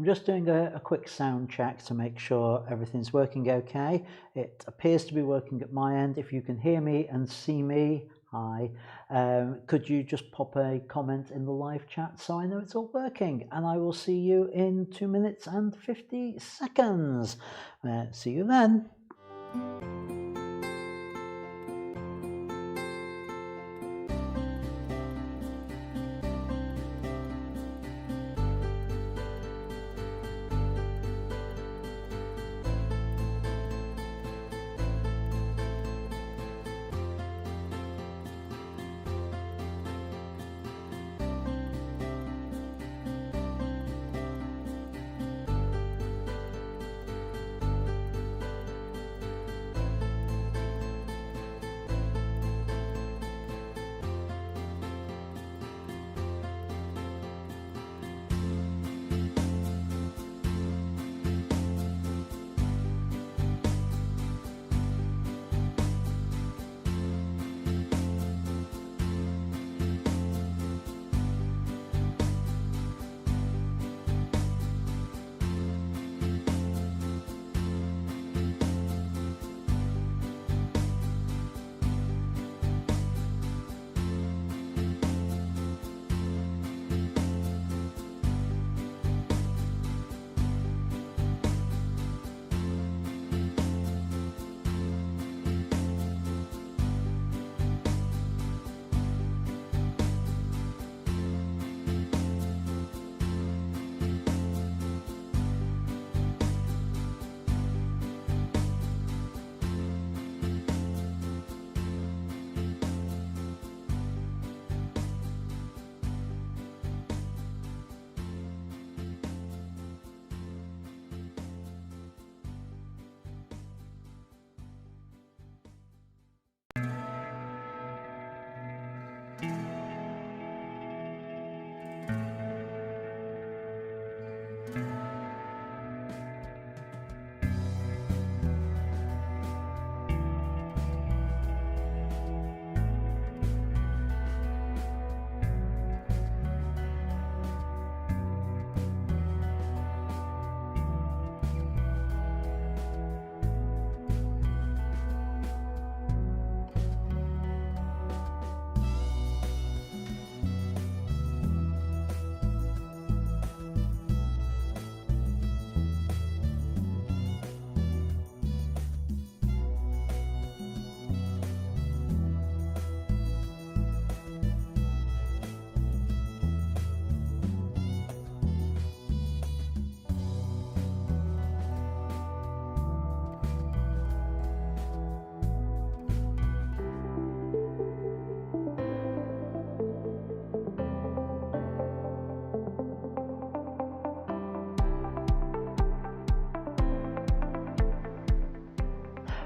I'm just doing a quick sound check to make sure everything's working okay. It appears to be working at my end. If you can hear me and see me, hi. Could you just pop a comment in the live chat so I know it's all working? And I will see you in 2 minutes and 50 seconds. See you then.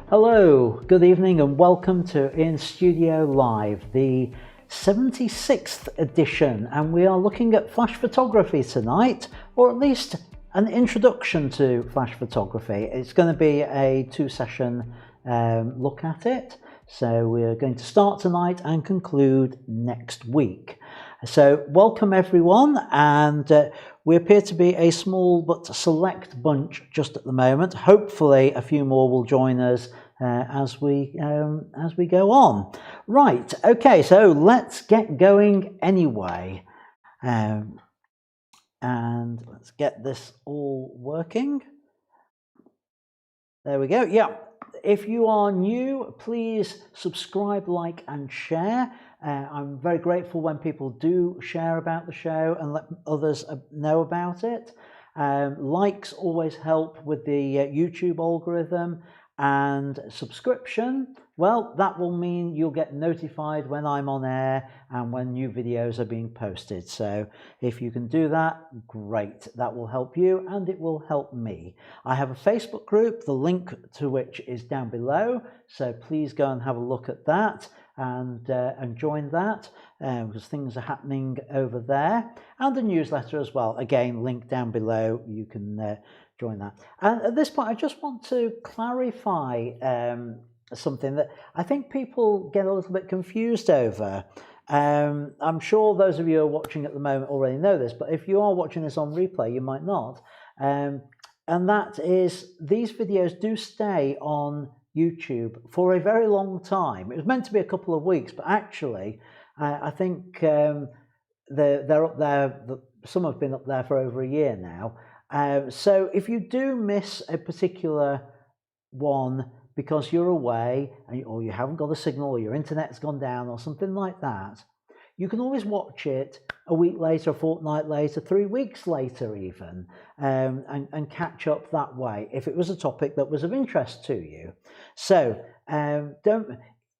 Hello, good evening and welcome to In Studio Live, the 76th edition, and we are looking at flash photography tonight, or at least an introduction to flash photography. It's going to be a two-session look at it, so we're going to start tonight and conclude next week. So welcome everyone, and we appear to be a small but select bunch just at the moment. Hopefully a few more will join us as we go on. Right, okay, so let's get going anyway. And let's get this all working. There we go. Yeah, if you are new, please subscribe, like and share. I'm very grateful when people do share about the show and let others know about it. Likes always help with the YouTube algorithm, and subscription, well, that will mean you'll get notified when I'm on air and when new videos are being posted. So if you can do that, great. That will help you and it will help me. I have a Facebook group, the link to which is down below, so please go and have a look at that and join that, because things are happening over there, and the newsletter as well, again, link down below. You can join that. And at this point I just want to clarify something that I think people get a little bit confused over. I'm sure those of you who are watching at the moment already know this, but if you are watching this on replay, you might not. And that is, these videos do stay on YouTube for a very long time. It was meant to be a couple of weeks, but actually, I think they're up there. Some have been up there for over a year now. So if you do miss a particular one because you're away, or you haven't got a signal, or your internet's gone down, or something like that, you can always watch it a week later, a fortnight later, 3 weeks later even, and catch up that way if it was a topic that was of interest to you. So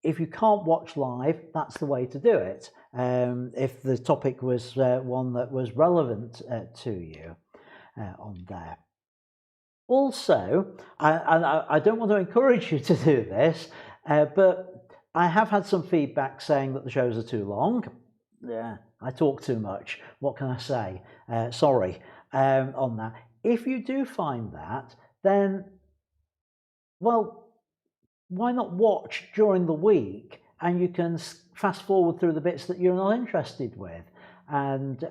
if you can't watch live, that's the way to do it. If the topic was one that was relevant to you on there. Also, I don't want to encourage you to do this, but I have had some feedback saying that the shows are too long. Yeah, I talk too much. What can I say? Sorry on that. If you do find that, then, well, why not watch during the week, and you can fast forward through the bits that you're not interested with, and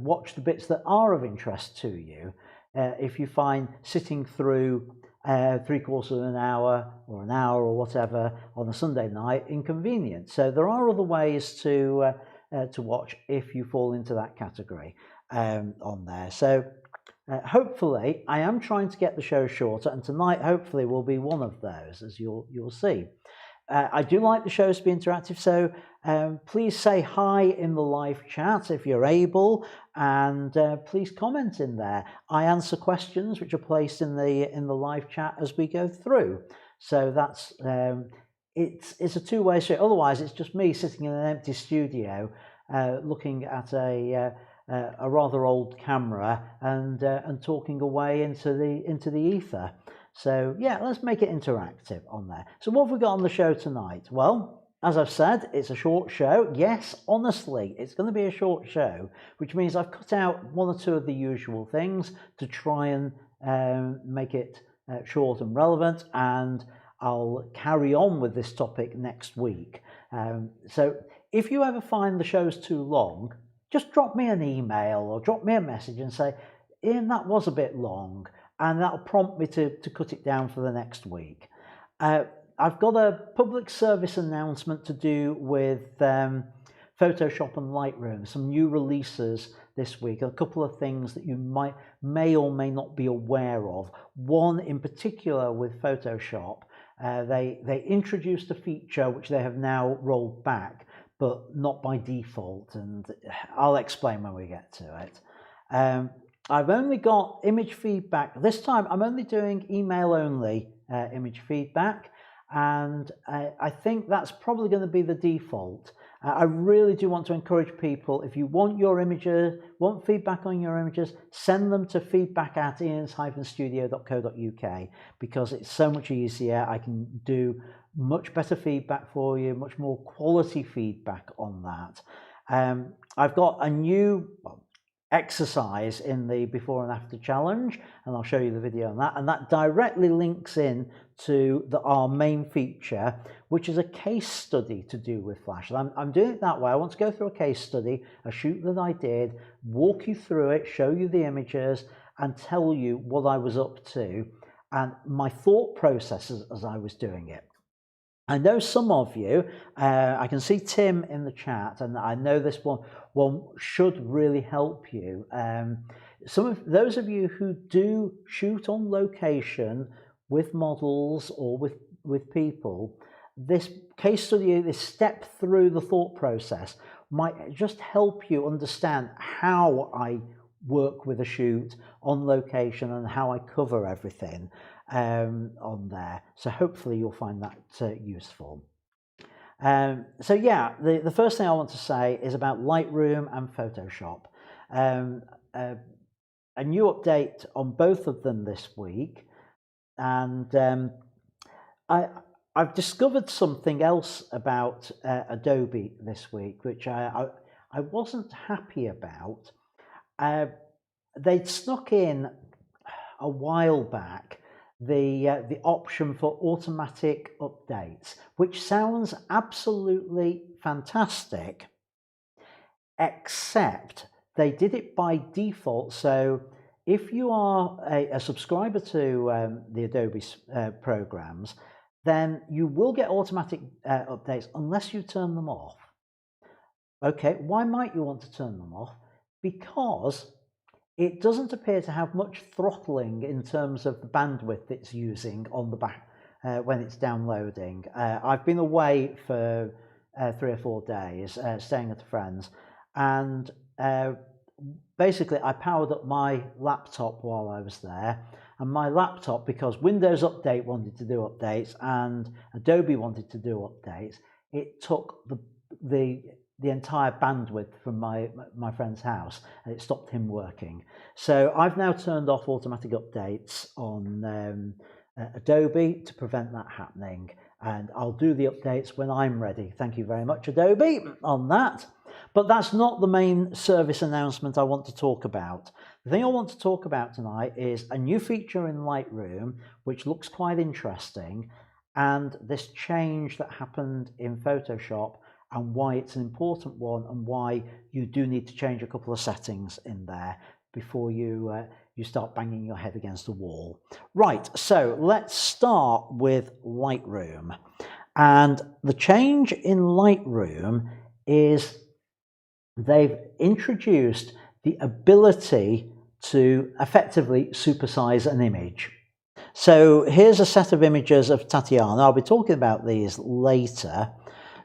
watch the bits that are of interest to you. If you find sitting through 3/4 of an hour or an hour or whatever on a Sunday night inconvenient. So there are other ways to watch if you fall into that category on there. So hopefully, I am trying to get the show shorter, and tonight hopefully will be one of those, as you'll see. I do like the shows to be interactive, so please say hi in the live chat if you're able, and please comment in there. I answer questions which are placed in the live chat as we go through. So that's it's a two-way street. Otherwise, it's just me sitting in an empty studio, looking at a rather old camera and talking away into the ether. So yeah, let's make it interactive on there. So what have we got on the show tonight? Well, as I've said, it's a short show. Yes, honestly, it's going to be a short show, which means I've cut out one or two of the usual things to try and make it short and relevant, and I'll carry on with this topic next week. So if you ever find the show's too long, just drop me an email or drop me a message and say, Ian, that was a bit long, and that'll prompt me to cut it down for the next week. I've got a public service announcement to do with Photoshop and Lightroom, some new releases this week, a couple of things that you may or may not be aware of. One in particular with Photoshop, they introduced a feature which they have now rolled back, but not by default, and I'll explain when we get to it. I've only got image feedback. This time I'm only doing email only image feedback, and I think that's probably going to be the default. I really do want to encourage people, if you want your images, want feedback on your images, send them to feedback@ians-studio.co.uk, because it's so much easier. I can do much better feedback for you, much more quality feedback on that. I've got a new exercise in the before and after challenge, and I'll show you the video on that, and that directly links in to our main feature, which is a case study to do with Flash. And I'm doing it that way. I want to go through a case study, a shoot that I did, walk you through it, show you the images, and tell you what I was up to and my thought processes as I was doing it. I know some of you, I can see Tim in the chat, and I know this one should really help you. Some of those of you who do shoot on location with models or with people, this case study, this step through the thought process might just help you understand how I work with a shoot on location and how I cover everything on there. So hopefully you'll find that useful. So yeah, the first thing I want to say is about Lightroom and Photoshop. A new update on both of them this week, and I've discovered something else about Adobe this week, which I wasn't happy about. They'd snuck in a while back the option for automatic updates, which sounds absolutely fantastic, except they did it by default. So if you are a subscriber to the Adobe programs, then you will get automatic updates unless you turn them off. Okay, why might you want to turn them off? Because it doesn't appear to have much throttling in terms of the bandwidth it's using on the back when it's downloading. I've been away for 3 or 4 days, staying at a friend's, and basically I powered up my laptop while I was there, and my laptop, because Windows Update wanted to do updates and Adobe wanted to do updates, it took the entire bandwidth from my friend's house, and it stopped him working. So I've now turned off automatic updates on Adobe to prevent that happening, and I'll do the updates when I'm ready. Thank you very much, Adobe, on that. But that's not the main service announcement I want to talk about. The thing I want to talk about tonight is a new feature in Lightroom which looks quite interesting, and this change that happened in Photoshop, and why it's an important one, and why you do need to change a couple of settings in there before you start banging your head against the wall. Right, so let's start with Lightroom. And the change in Lightroom is they've introduced the ability to effectively supersize an image. So here's a set of images of Tatiana. I'll be talking about these later.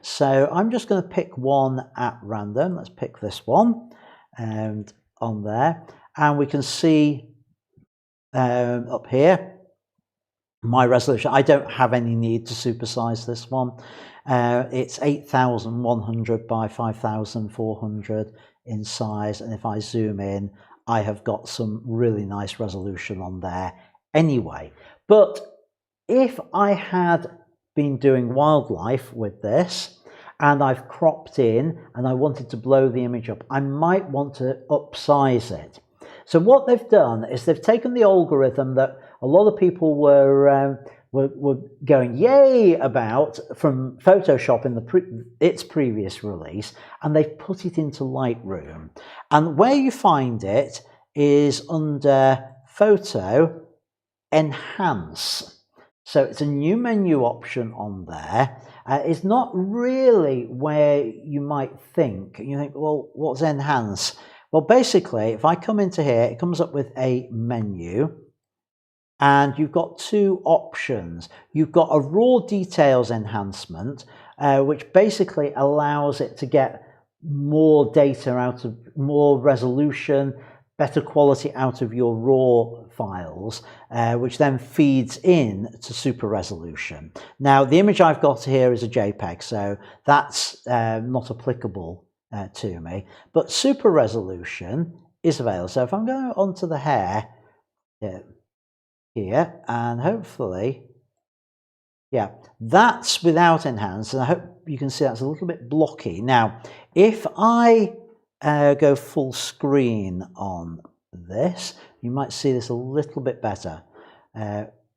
So I'm just going to pick one at random. Let's pick this one, and on there, and we can see up here my resolution. I don't have any need to supersize this one. It's 8100 by 5400 in size, and if I zoom in, I have got some really nice resolution on there anyway. But if I had been doing wildlife with this and I've cropped in and I wanted to blow the image up, I might want to upsize it. So what they've done is they've taken the algorithm that a lot of people were going yay about from Photoshop in its previous release, and they've put it into Lightroom. And where you find it is under Photo, Enhance. So it's a new menu option on there. It's not really where you might think. You think, well, what's Enhance? Well, basically, if I come into here, it comes up with a menu, and you've got two options. You've got a raw details enhancement, which basically allows it to get more data out of, more resolution, better quality out of your raw files, which then feeds in to super resolution. Now, the image I've got here is a JPEG, so that's not applicable to me, but super resolution is available. So if I'm going onto the hair here, and hopefully, yeah, that's without enhance, and I hope you can see that's a little bit blocky. Now, if I go full screen on this, you might see this a little bit better.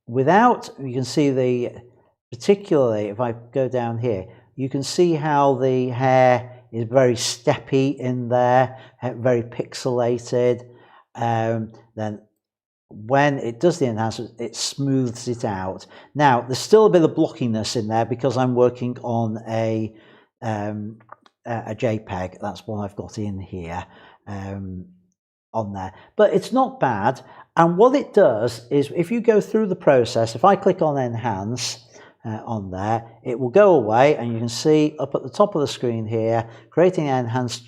Without, you can see particularly if I go down here, you can see how the hair is very steppy in there, very pixelated. Then when it does the enhancement, it smooths it out. Now, there's still a bit of blockiness in there because I'm working on a JPEG. That's what I've got in here on there, but it's not bad. And what it does is, if you go through the process, if I click on Enhance on there, it will go away, and you can see up at the top of the screen here, creating an enhanced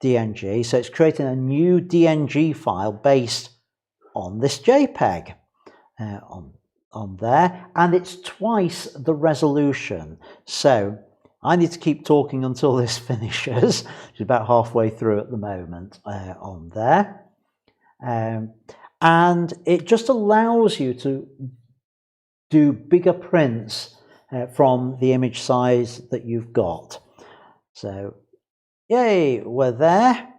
DNG. So it's creating a new DNG file based on this JPEG on there, and it's twice the resolution. So I need to keep talking until this finishes, which is about halfway through at the moment on there. And it just allows you to do bigger prints from the image size that you've got. So, yay, we're there.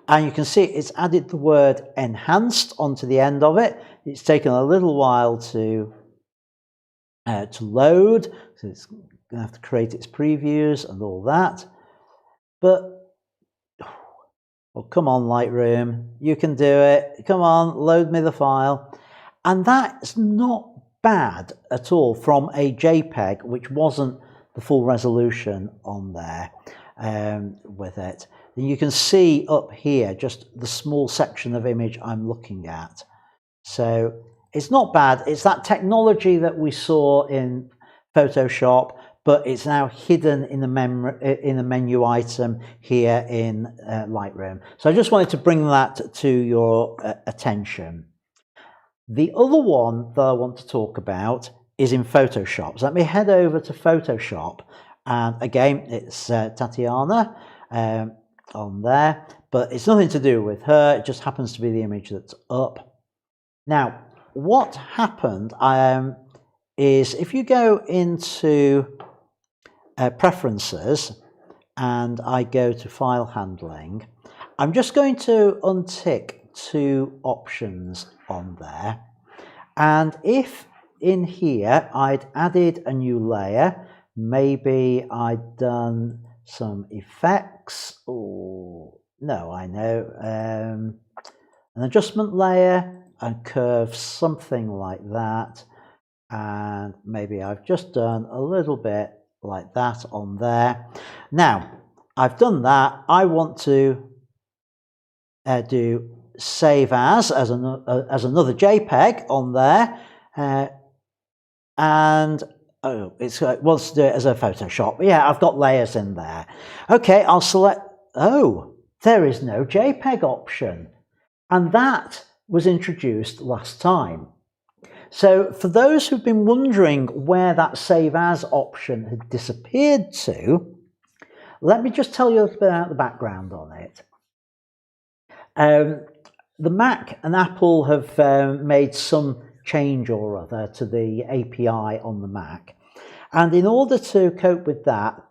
And you can see it's added the word enhanced onto the end of it. It's taken a little while to load, so it's going to have to create its previews and all that. But Well, come on, Lightroom, you can do it. Come on, load me the file. And that's not bad at all from a JPEG, which wasn't the full resolution on there with it. And you can see up here just the small section of image I'm looking at. So it's not bad. It's that technology that we saw in Photoshop, but it's now hidden in the menu item here in Lightroom. So I just wanted to bring that to your attention. The other one that I want to talk about is in Photoshop. So let me head over to Photoshop, and again it's Tatiana on there, but it's nothing to do with her. It just happens to be the image that's up. Now, what happened is if you go into Preferences and I go to File Handling, I'm just going to untick two options on there. And if in here I'd added a new layer, maybe I'd done some effects, or no, I know, an adjustment layer and curve, something like that, and maybe I've just done a little bit like that on there. Now I've done that. I want to do save as another JPEG on there, and oh, it wants to do it as a Photoshop. Yeah, I've got layers in there. Okay, I'll select. Oh, there is no JPEG option, and that was introduced last time. So for those who've been wondering where that Save As option had disappeared to, let me just tell you a little bit about the background on it. The Mac and Apple have made some change or other to the API on the Mac. And in order to cope with that,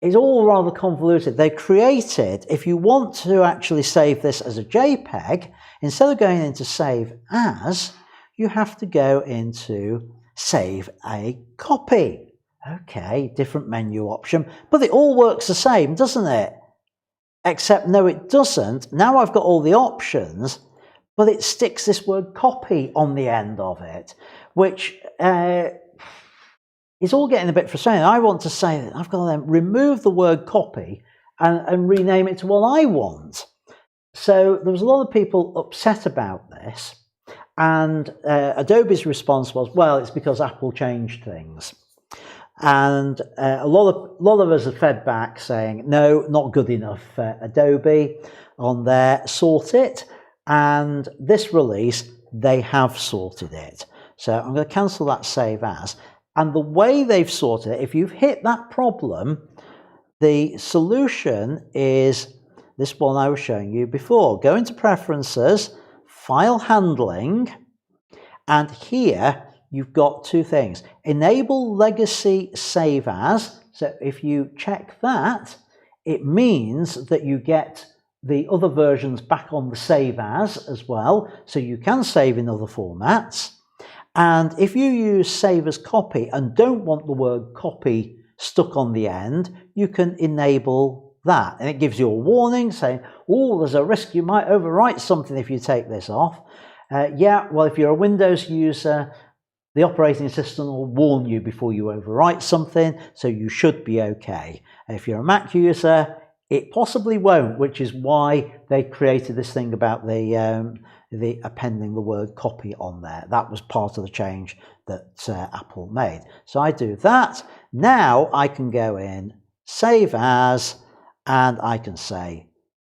it's all rather convoluted. They created, if you want to actually save this as a JPEG, instead of going into Save As, you have to go into Save a Copy. Okay, different menu option, but it all works the same, doesn't it? Except no, it doesn't. Now I've got all the options, but it sticks this word copy on the end of it, which it's all getting a bit frustrating. I want to say that I've got to then remove the word copy and rename it to what I want. So there was a lot of people upset about this, and Adobe's response was, well, it's because Apple changed things. And a lot of us have fed back saying, no, not good enough, Adobe on there, sort it. And this release, they have sorted it. So I'm going to cancel that Save As. And the way they've sorted it, if you've hit that problem, the solution is this one I was showing you before. Go into Preferences, File Handling, and here you've got two things. Enable Legacy Save As. So if you check that, it means that you get the other versions back on the Save As well, so you can save in other formats. And if you use Save as Copy and don't want the word copy stuck on the end, you can enable that. And it gives you a warning saying, oh, there's a risk you might overwrite something if you take this off. Yeah, well, if you're a Windows user, the operating system will warn you before you overwrite something, so you should be okay. If you're a Mac user, it possibly won't, which is why they created this thing about the appending the word copy on there. That was part of the change that Apple made. So I do that. Now I can go in, Save As, and I can say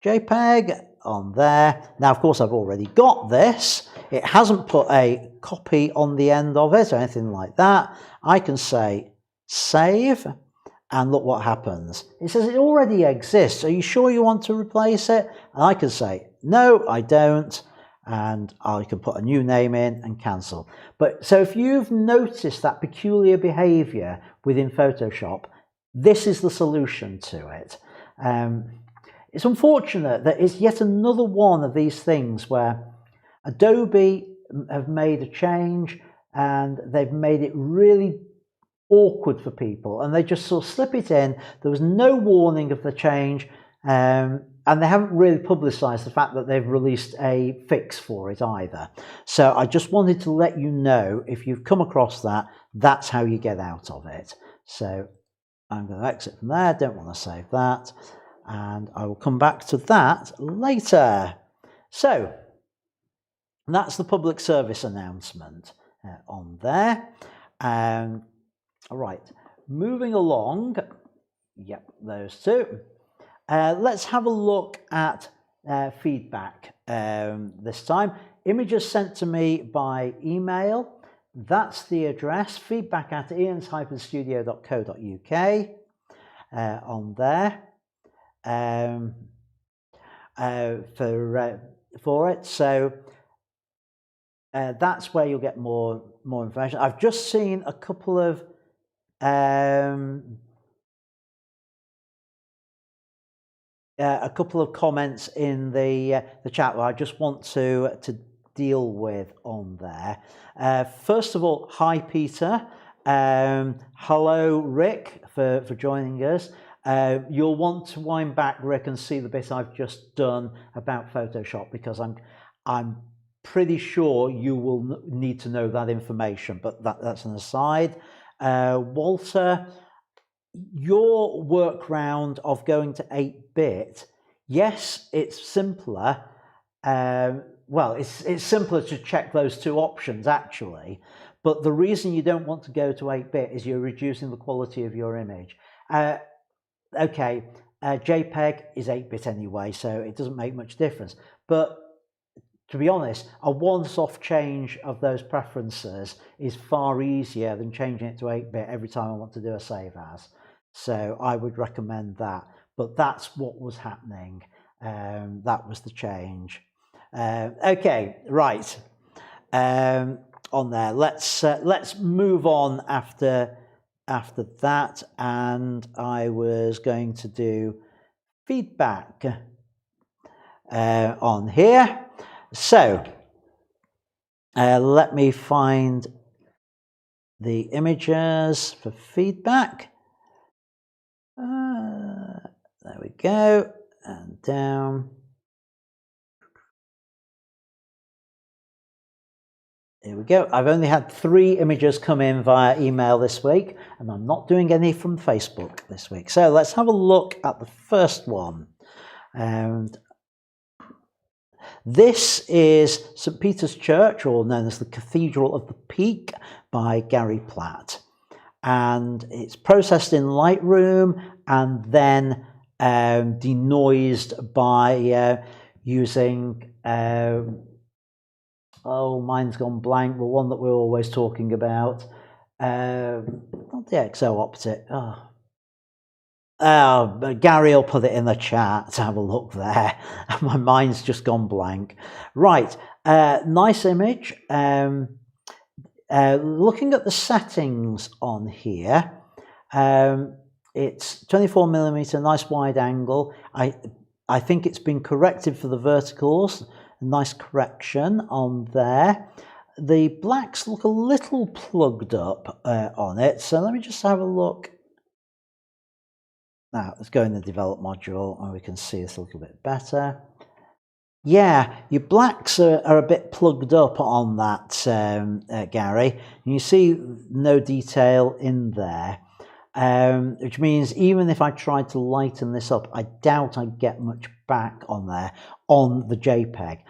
JPEG on there. Now, of course, I've already got this. It hasn't put a copy on the end of it or anything like that. I can say Save, and look what happens. It says it already exists. Are you sure you want to replace it? And I can say, no, I don't. And I can put a new name in and cancel. But so if you've noticed that peculiar behavior within Photoshop, this is the solution to it. It's unfortunate that it's yet another one of these things where Adobe have made a change and they've made it really awkward for people, and they just sort of slip it in. There was no warning of the change, and they haven't really publicised the fact that they've released a fix for it either. So I just wanted to let you know, if you've come across that, that's how you get out of it. So I'm going to exit from there, don't want to save that, and I will come back to that later. So that's the public service announcement on there. All right, moving along, yep, those two. Let's have a look at feedback this time. Images sent to me by email. That's the address, feedback@ians-studio.co.uk on there for it. So that's where you'll get more information. I've just seen a couple of comments in the chat that I just want to deal with on there. First of all, hi Peter. Hello Rick for joining us. You'll want to wind back, Rick, and see the bit I've just done about Photoshop, because I'm pretty sure you will need to know that information, but that's an aside. Walter, your workaround of going to 8-bit, yes, it's simpler. Well, it's simpler to check those two options actually, but the reason you don't want to go to 8-bit is you're reducing the quality of your image. Okay, JPEG is 8-bit anyway, so it doesn't make much difference. But to be honest, a once-off change of those preferences is far easier than changing it to 8-bit every time I want to do a save as. So I would recommend that. But that's what was happening. That was the change. Okay, right. On there, let's move on after that, and I was going to do feedback on here. So let me find the images for feedback. There we go, and down. Here we go. I've only had 3 images come in via email this week, and I'm not doing any from Facebook this week. So let's have a look at the first one. And this is St. Peter's Church, or known as the Cathedral of the Peak, by Gary Platt. And it's processed in Lightroom and then denoised by using oh, mine's gone blank, the one that we're always talking about. Not the XO Optic. Gary will put it in the chat to have a look there. My mind's just gone blank. Right, nice image. Looking at the settings on here, it's 24mm, nice wide angle. I think it's been corrected for the verticals. Nice correction on there. The blacks look a little plugged up on it, so let me just have a look. Now let's go in the develop module and we can see this a little bit better. Yeah, your blacks are a bit plugged up on that, Gary. You see no detail in there, which means even if I tried to lighten this up, I doubt I'd get much back on there on the JPEG.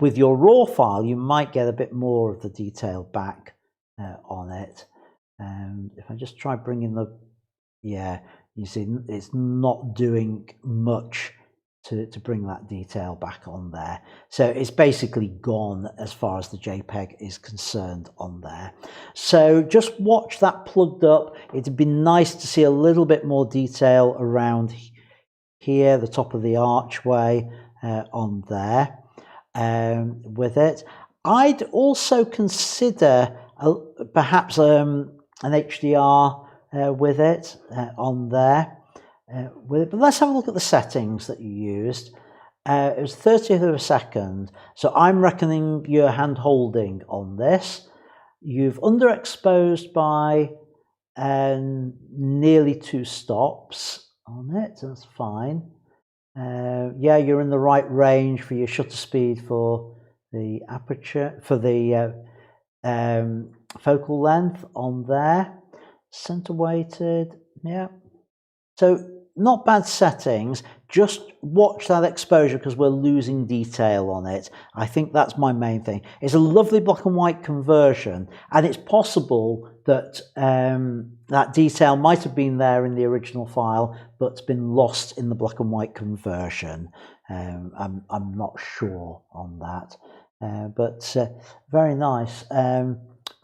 With your RAW file, you might get a bit more of the detail back on it. If I just try bringing the, yeah, you see it's not doing much to bring that detail back on there. So it's basically gone as far as the JPEG is concerned on there. So just watch that plugged up. It'd be nice to see a little bit more detail around here, the top of the archway on there with it. I'd also consider perhaps an HDR with it on there. But let's have a look at the settings that you used. It was 30th of a second, so I'm reckoning you're hand holding on this. You've underexposed by nearly 2 stops on it. That's fine. Yeah, you're in the right range for your shutter speed for the aperture, for the focal length on there. Center weighted, yeah. So not bad settings. Just watch that exposure because we're losing detail on it. I think that's my main thing. It's a lovely black and white conversion, and it's possible that that detail might have been there in the original file, but's been lost in the black and white conversion. I'm not sure on that, but very nice.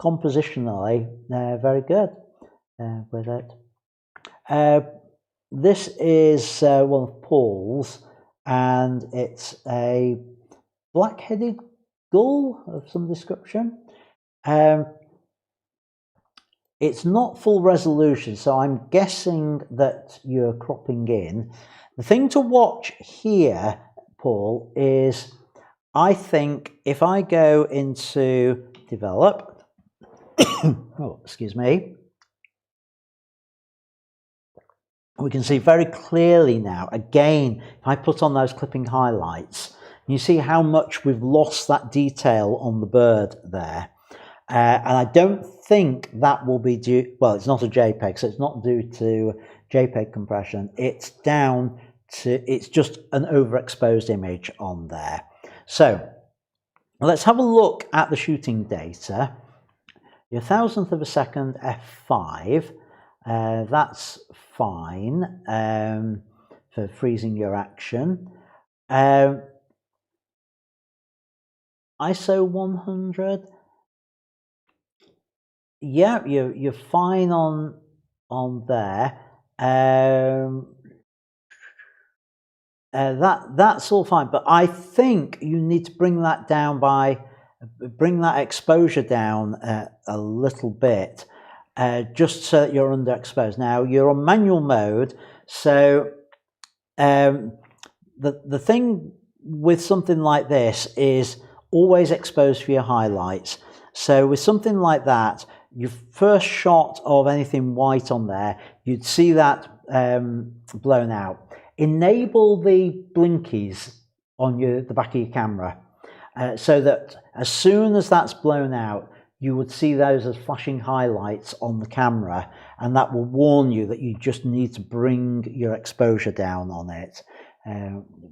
Compositionally, very good with it. This is one of Paul's, and it's a black-headed gull of some description. It's not full resolution, so I'm guessing that you're cropping in. The thing to watch here, Paul, is I think if I go into develop, oh, excuse me, we can see very clearly now, again, if I put on those clipping highlights, you see how much we've lost that detail on the bird there. And I don't think that will be due, well, it's not a JPEG, so it's not due to JPEG compression. It's down to, it's just an overexposed image on there. So let's have a look at the shooting data. Your 1,000th of a second f5. That's fine for freezing your action. ISO 100. Yeah, you're fine on there. That's all fine, but I think you need to bring that down bring that exposure down a little bit. Just so that you're underexposed. Now you're on manual mode, so the thing with something like this is always expose for your highlights. So with something like that, your first shot of anything white on there, you'd see that blown out. Enable the blinkies on the back of your camera, so that as soon as that's blown out, you would see those as flashing highlights on the camera, and that will warn you that you just need to bring your exposure down on it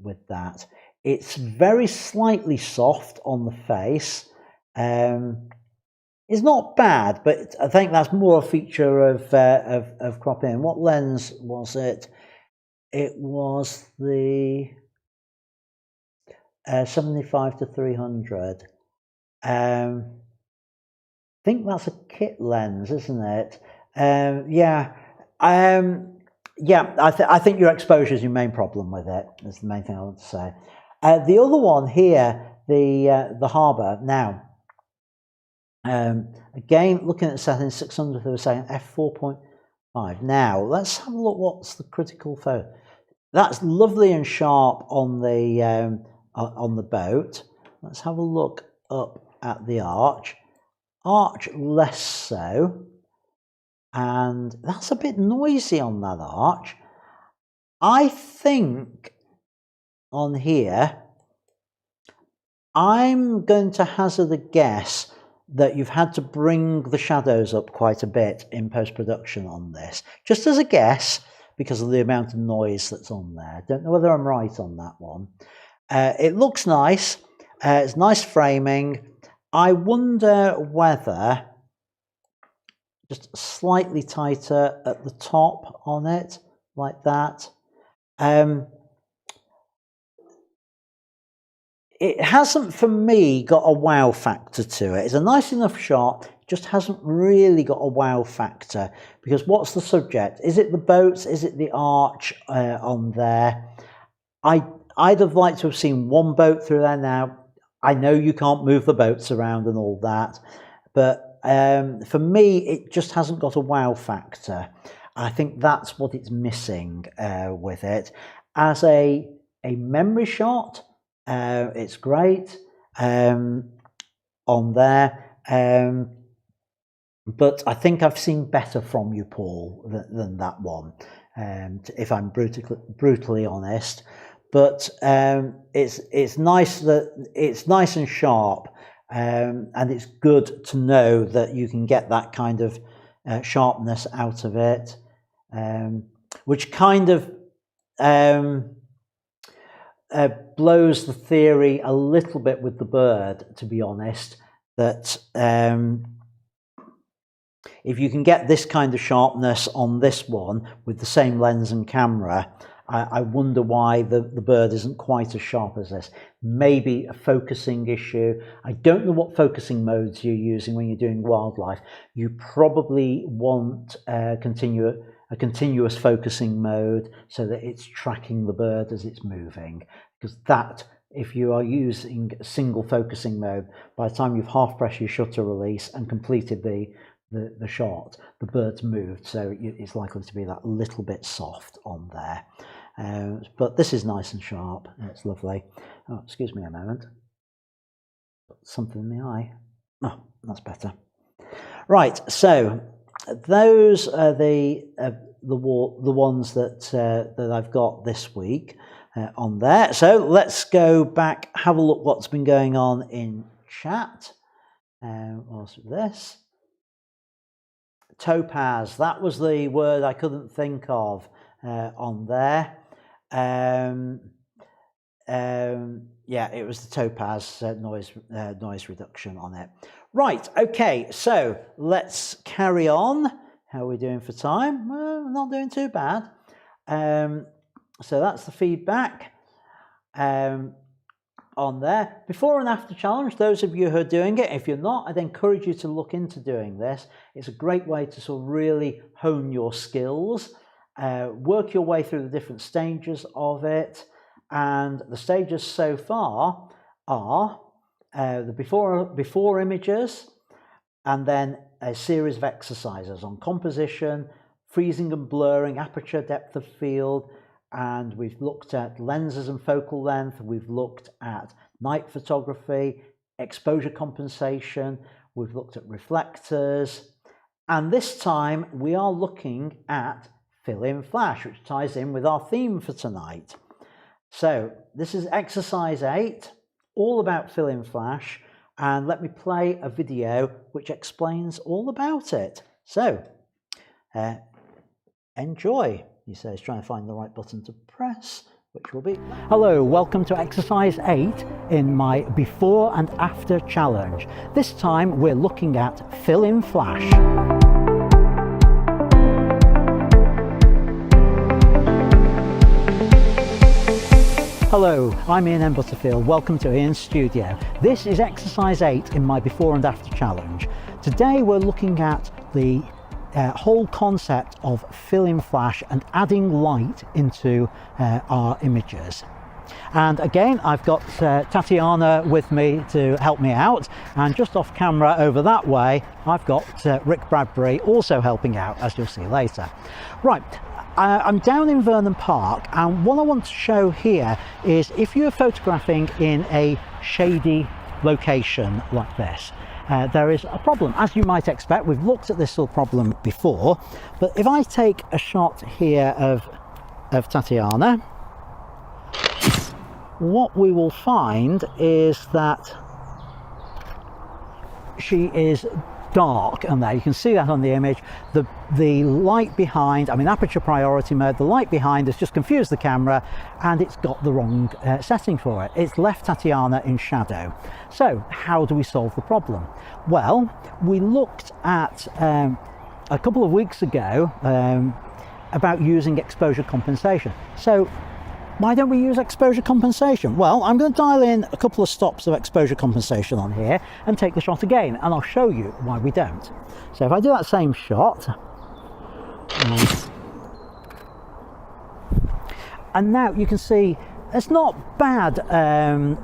with that. It's very slightly soft on the face. It's not bad, but I think that's more a feature of cropping. What lens was it? It was the 75-300. I think that's a kit lens, isn't it? Yeah. Yeah, I think your exposure is your main problem with it. That's the main thing I want to say. The other one here, the harbour. Now, again, looking at settings, 600th of a second, f4.5. Now, let's have a look. What's the critical focus? That's lovely and sharp on the boat. Let's have a look up at the arch. Arch less so, and that's a bit noisy on that arch. I think on here, I'm going to hazard a guess that you've had to bring the shadows up quite a bit in post-production on this, just as a guess, because of the amount of noise that's on there. Don't know whether I'm right on that one. It looks nice. It's nice framing. I wonder whether just slightly tighter at the top on it, like that. It hasn't, for me, got a wow factor to it. It's a nice enough shot, just hasn't really got a wow factor, because what's the subject? Is it the boats? Is it the arch on there? I'd have liked to have seen one boat through there. Now, I know you can't move the boats around and all that, but for me, it just hasn't got a wow factor. I think that's what it's missing with it. As a memory shot, it's great on there. but I think I've seen better from you, Paul, than that one, if I'm brutally honest. But it's nice that it's nice and sharp, and it's good to know that you can get that kind of sharpness out of it, which kind of blows the theory a little bit with the bird, to be honest, that if you can get this kind of sharpness on this one with the same lens and camera, I wonder why the bird isn't quite as sharp as this. Maybe a focusing issue. I don't know what focusing modes you're using when you're doing wildlife. You probably want a continuous focusing mode so that it's tracking the bird as it's moving. Because that, if you are using a single focusing mode, by the time you've half pressed your shutter release and completed the shot, the bird's moved, so it's likely to be that little bit soft on there. But this is nice and sharp. It's lovely. Oh, excuse me a moment. Got something in the eye. Oh, that's better. Right, so those are the ones that I've got this week on there. So let's go back, have a look what's been going on in chat. What's this? Topaz, that was the word I couldn't think of on there. Yeah, it was the topaz noise reduction on it. Right, okay, so let's carry on. How are we doing for time? Well, not doing too bad. So that's the feedback on there. Before and after challenge, those of you who are doing it, if you're not, I'd encourage you to look into doing this. It's a great way to sort of really hone your skills, work your way through the different stages of it. And the stages so far are the before images, and then a series of exercises on composition, freezing and blurring, aperture, depth of field, and we've looked at lenses and focal length, we've looked at night photography, exposure compensation, we've looked at reflectors, and this time we are looking at fill-in flash, which ties in with our theme for tonight. So this is exercise 8, all about fill-in flash, and let me play a video which explains all about it. So enjoy. He says, trying to find the right button to press, which will be... Hello, welcome to exercise 8 in my before and after challenge. This time we're looking at fill-in flash. Hello, I'm Ian M. Butterfield. Welcome to Ian's studio. This is exercise 8 in my before and after challenge. Today we're looking at the whole concept of fill-in flash and adding light into our images. And again, I've got Tatiana with me to help me out, and just off camera over that way I've got Rick Bradbury also helping out, as you'll see later. Right, I'm down in Vernon Park, and what I want to show here is if you're photographing in a shady location like this, there is a problem, as you might expect. We've looked at this sort of problem before, but if I take a shot here of Tatiana, what we will find is that she is dark, and there you can see that on the image. The light behind, I'm in aperture priority mode, the light behind has just confused the camera and it's got the wrong setting for it. It's left Tatiana in shadow. So how do we solve the problem? Well, we looked at a couple of weeks ago about using exposure compensation. So why don't we use exposure compensation? Well, I'm going to dial in a couple of stops of exposure compensation on here and take the shot again, and I'll show you why we don't. So if I do that same shot, and now you can see it's not bad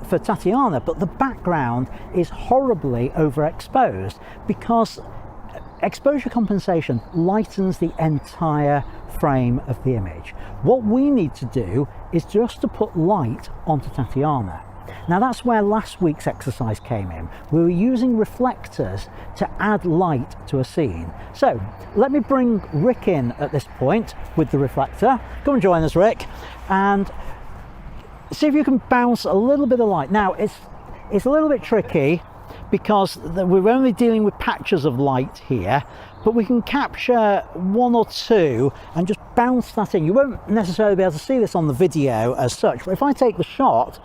for Tatiana, but the background is horribly overexposed because exposure compensation lightens the entire frame of the image. What we need to do is just to put light onto Tatiana. Now that's where last week's exercise came in. We were using reflectors to add light to a scene. So let me bring Rick in at this point with the reflector. Come and join us, Rick, and see if you can bounce a little bit of light. Now it's a little bit tricky because we're only dealing with patches of light here, but we can capture one or two and just bounce that in. You won't necessarily be able to see this on the video as such, but if I take the shot,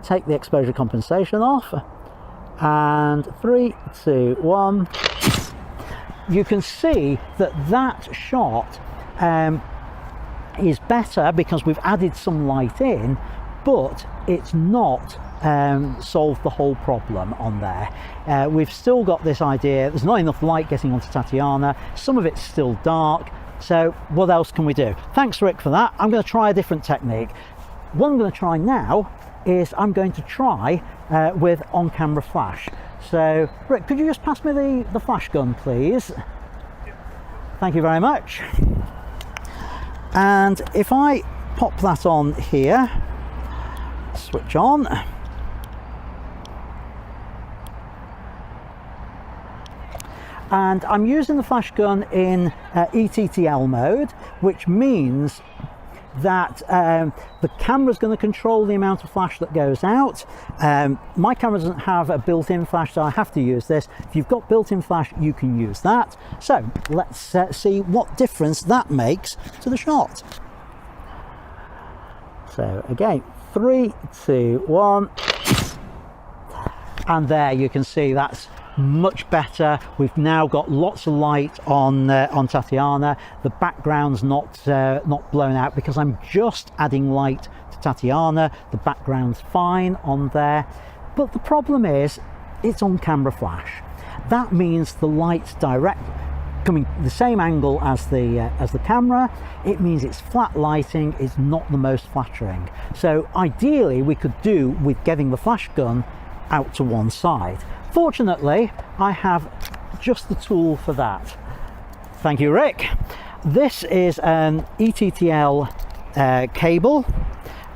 take the exposure compensation off, and 3, 2, 1, you can see that that shot is better because we've added some light in, but it's not solved the whole problem on there. We've still got this idea, there's not enough light getting onto Tatiana, some of it's still dark, so what else can we do? Thanks, Rick, for that. I'm going to try a different technique. What I'm going to try now is I'm going to try with on-camera flash. So Rick, could you just pass me the flash gun, please? Thank you very much. And if I pop that on here, switch on, and I'm using the flash gun in ETTL mode, which means that the camera is going to control the amount of flash that goes out. My camera doesn't have a built-in flash, so I have to use this. If you've got built-in flash, you can use that. So let's see what difference that makes to the shot. So again, 3, 2, 1, and there you can see that's much better. We've now got lots of light on Tatiana. The background's not blown out because I'm just adding light to Tatiana. The background's fine on there, but the problem is it's on camera flash. That means the light's direct coming the same angle as the camera. It means it's flat lighting. It's not the most flattering. So ideally we could do with getting the flash gun out to one side. Fortunately, I have just the tool for that. Thank you, Rick. This is an ETTL cable,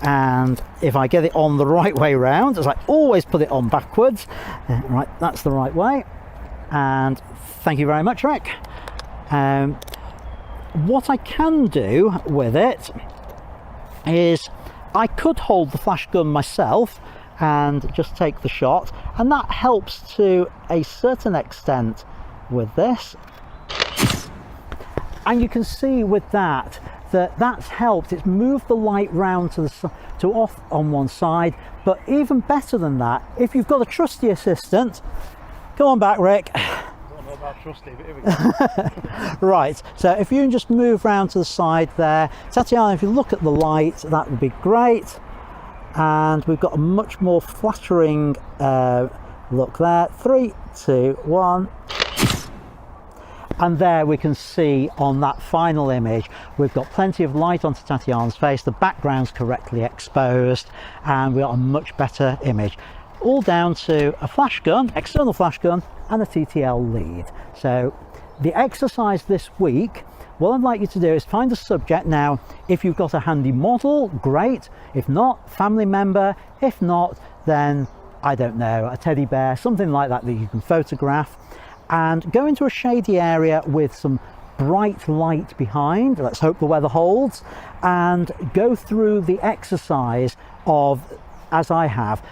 and if I get it on the right way round, as I always put it on backwards, right, that's the right way. And thank you very much, Rick. What I can do with it is I could hold the flash gun myself and just take the shot, and that helps to a certain extent with this. And you can see with that that's helped. It's moved the light round to off on one side. But even better than that, if you've got a trusty assistant, come on back, Rick. I don't know about trusty, but here we go. Right, so if you can just move round to the side there, Tatiana, if you look at the light, that would be great. And we've got a much more flattering look there. 3, 2, 1. And there we can see on that final image, we've got plenty of light onto Tatiana's face, the background's correctly exposed, and we've got a much better image. All down to a flash gun, external flash gun, and a TTL lead. So the exercise this week, what I'd like you to do is find a subject. Now, if you've got a handy model, great. If not, family member. If not, then, I don't know, a teddy bear, something like that you can photograph. And go into a shady area with some bright light behind. Let's hope the weather holds. And go through the exercise of, as I have,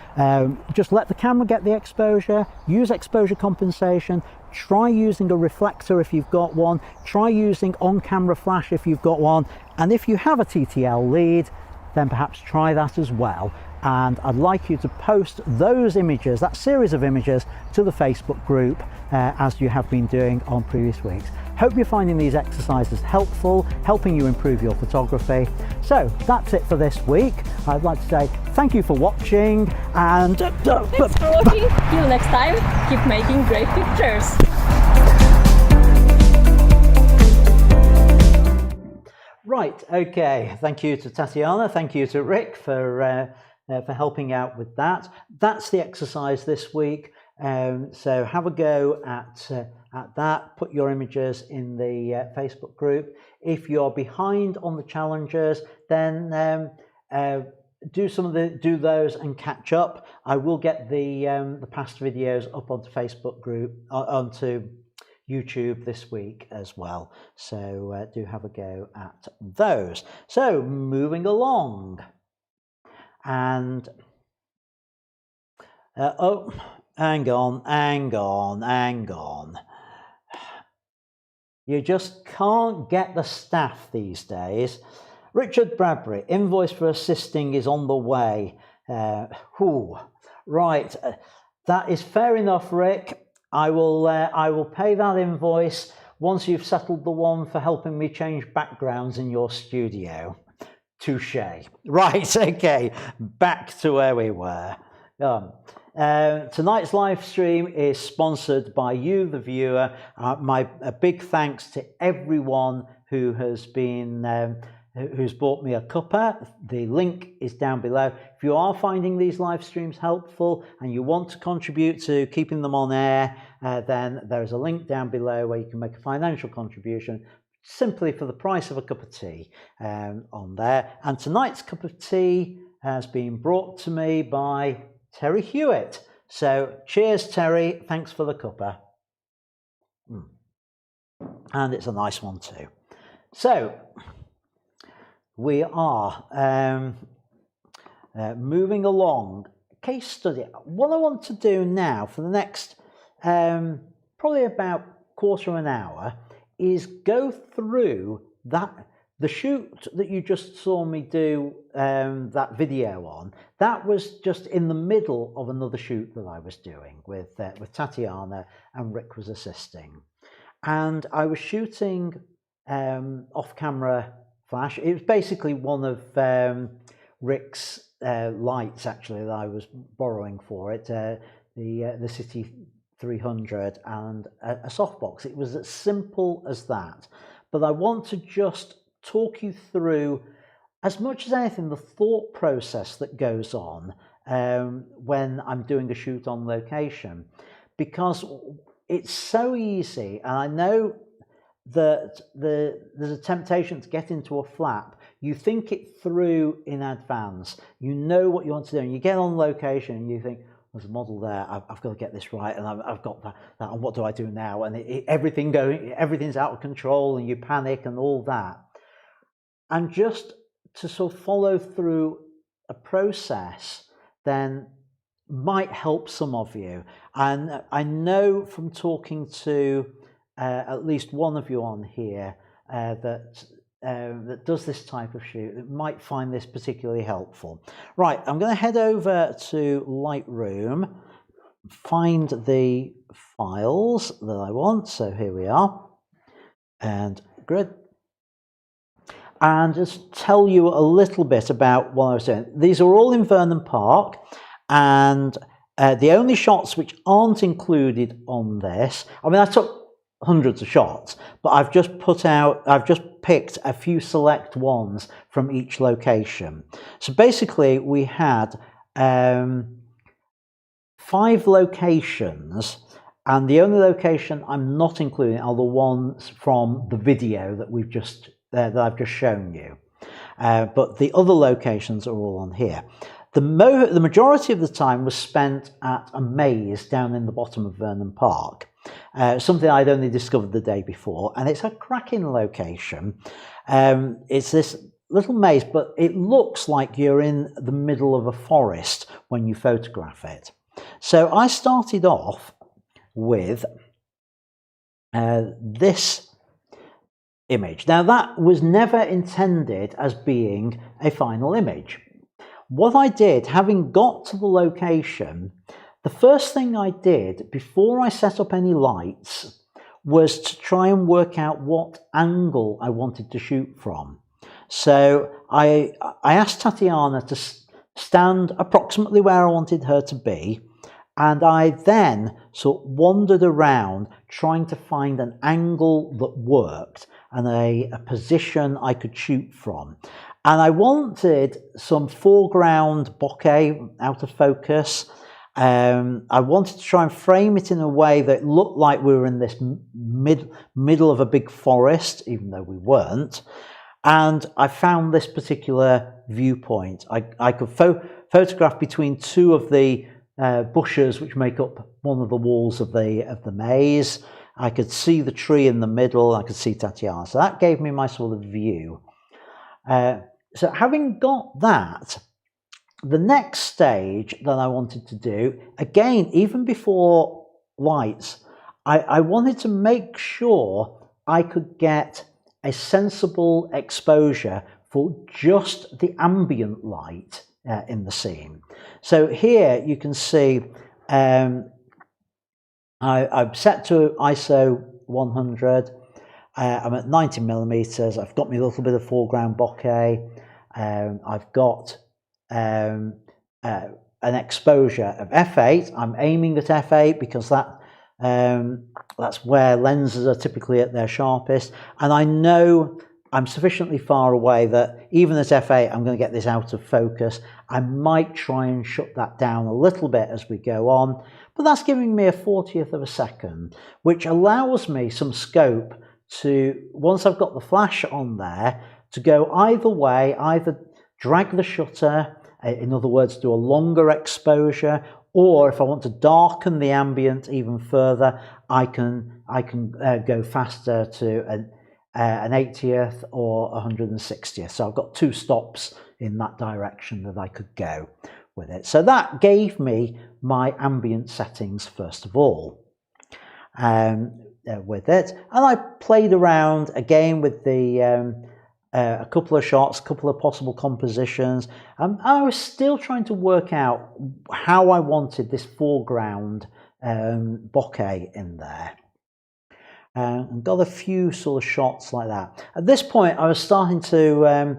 just let the camera get the exposure, use exposure compensation, try using a reflector if you've got one, try using on-camera flash if you've got one, and if you have a TTL lead, then perhaps try that as well. And I'd like you to post those images, that series of images, to the Facebook group as you have been doing on previous weeks. Hope you're finding these exercises helpful, helping you improve your photography. So that's it for this week. I'd like to say thank you for watching, and thanks for watching. Till next time, keep making great pictures. Right, okay. Thank you to Tatiana. Thank you to Rick for helping out with that. That's the exercise this week. So have a go at that. Put your images in the Facebook group. If you're behind on the challenges, then do those and catch up. I will get the past videos up onto Facebook group, onto YouTube this week as well. So do have a go at those. So moving along, and oh, hang on. You just can't get the staff these days. Richard Bradbury, invoice for assisting is on the way. Right, that is fair enough, Rick. I will pay that invoice once you've settled the one for helping me change backgrounds in your studio. Touché. Right, okay, back to where we were. Tonight's live stream is sponsored by you, the viewer. A big thanks to everyone who has been who's bought me a cuppa. The link is down below. If you are finding these live streams helpful and you want to contribute to keeping them on air, then there's a link down below where you can make a financial contribution simply for the price of a cup of tea on there. And tonight's cup of tea has been brought to me by Terry Hewitt. So cheers, Terry. Thanks for the cuppa. And it's a nice one too. So we are moving along. Case study. What I want to do now for the next probably about quarter of an hour is go through the shoot that you just saw me do that video on. That was just in the middle of another shoot that I was doing with Tatiana, and Rick was assisting. And I was shooting off-camera flash. It was basically one of Rick's lights, actually, that I was borrowing for it, the City 300 and a softbox. It was as simple as that. But I want to just talk you through, as much as anything, the thought process that goes on when I'm doing a shoot on location, because it's so easy. And I know that there's a temptation to get into a flap. You think it through in advance. You know what you want to do, and you get on location and you think, there's a model there, I've got to get this right, and I've got that, and what do I do now? And everything's out of control, and you panic and all that. And just to sort of follow through a process then might help some of you. And I know from talking to at least one of you on here that does this type of shoot, that might find this particularly helpful. Right, I'm going to head over to Lightroom, find the files that I want. So here we are, and grid. And just tell you a little bit about what I was doing. These are all in Vernon Park, and the only shots which aren't included on this, I mean, I took hundreds of shots, but I've just picked a few select ones from each location. So basically we had 5 locations, and the only location I'm not including are the ones from the video that we've just that I've just shown you, but the other locations are all on here. The majority of the time was spent at a maze down in the bottom of Vernon Park, something I'd only discovered the day before, and it's a cracking location. It's this little maze, but it looks like you're in the middle of a forest when you photograph it. So I started off with this image. Now, that was never intended as being a final image. What I did, having got to the location, the first thing I did before I set up any lights was to try and work out what angle I wanted to shoot from. So I asked Tatiana to stand approximately where I wanted her to be, and I then sort of wandered around trying to find an angle that worked and a position I could shoot from. And I wanted some foreground bokeh out of focus. I wanted to try and frame it in a way that looked like we were in this middle of a big forest, even though we weren't. And I found this particular viewpoint. I could photograph between two of the bushes which make up one of the walls of the maze. I could see the tree in the middle. I could see Tatiana. So that gave me my sort of view. So having got that, the next stage that I wanted to do, again, even before lights, I wanted to make sure I could get a sensible exposure for just the ambient light in the scene. So here you can see I've set to ISO 100. I'm at 90 millimeters. I've got me a little bit of foreground bokeh. I've got an exposure of f8. I'm aiming at f8 because that's where lenses are typically at their sharpest, and I know I'm sufficiently far away that even at f8 I'm going to get this out of focus. I might try and shut that down a little bit as we go on, but that's giving me a 40th of a second, which allows me some scope to, once I've got the flash on there, to go either way, either drag the shutter, in other words, do a longer exposure, or if I want to darken the ambient even further, I can go faster to an 80th or 160th. So I've got two stops in that direction that I could go with it. So that gave me my ambient settings first of all with it, and I played around again with the a couple of shots, a couple of possible compositions. I was still trying to work out how I wanted this foreground bokeh in there. And got a few sort of shots like that. At this point, I was starting to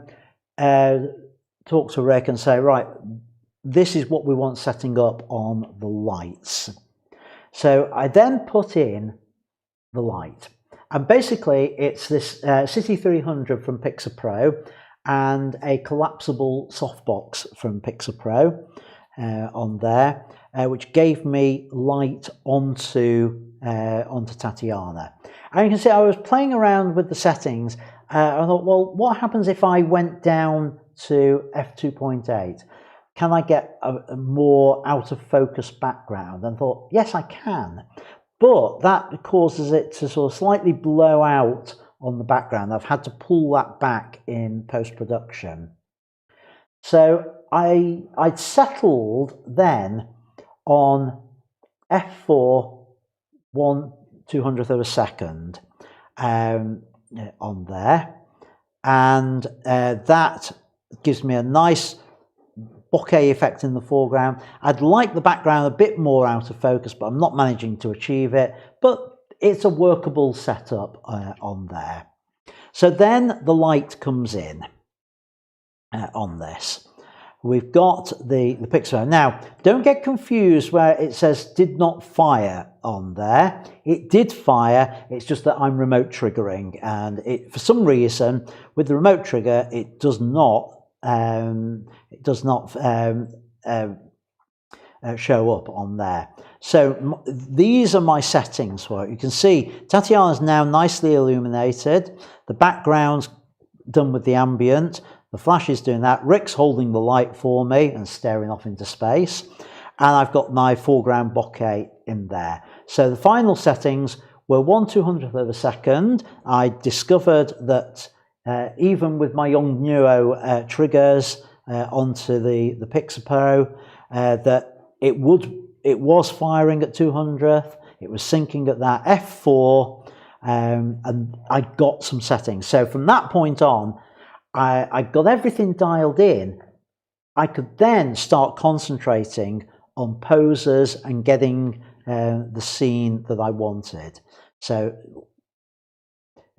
talk to Rick and say, right, this is what we want setting up on the lights. So I then put in the light. And basically, it's this City 300 from Pixar Pro and a collapsible softbox from Pixar Pro on there, which gave me light onto Tatiana. And you can see I was playing around with the settings. I thought, well, what happens if I went down to f2.8? Can I get a more out of focus background? And thought, yes, I can. But that causes it to sort of slightly blow out on the background. I've had to pull that back in post-production. So I'd settled then on f4 1/200th of a second on there, and that gives me a nice bokeh effect in the foreground. I'd like the background a bit more out of focus, but I'm not managing to achieve it, but it's a workable setup on there. So then the light comes in on this. We've got the Pixar. Now, don't get confused where it says did not fire on there. It did fire, it's just that I'm remote triggering, and it, for some reason, with the remote trigger, it does not show up on there. So these are my settings for it. You can see Tatiana's now nicely illuminated. The background's done with the ambient. The flash is doing that. Rick's holding the light for me and staring off into space. And I've got my foreground bokeh in there. So the final settings were 1/200th of a second. I discovered that even with my Yongnuo triggers onto the Pixar Pro, that it was firing at 200th. It was syncing at that f4, and I got some settings. So from that point on, I got everything dialed in. I could then start concentrating on poses and getting the scene that I wanted. So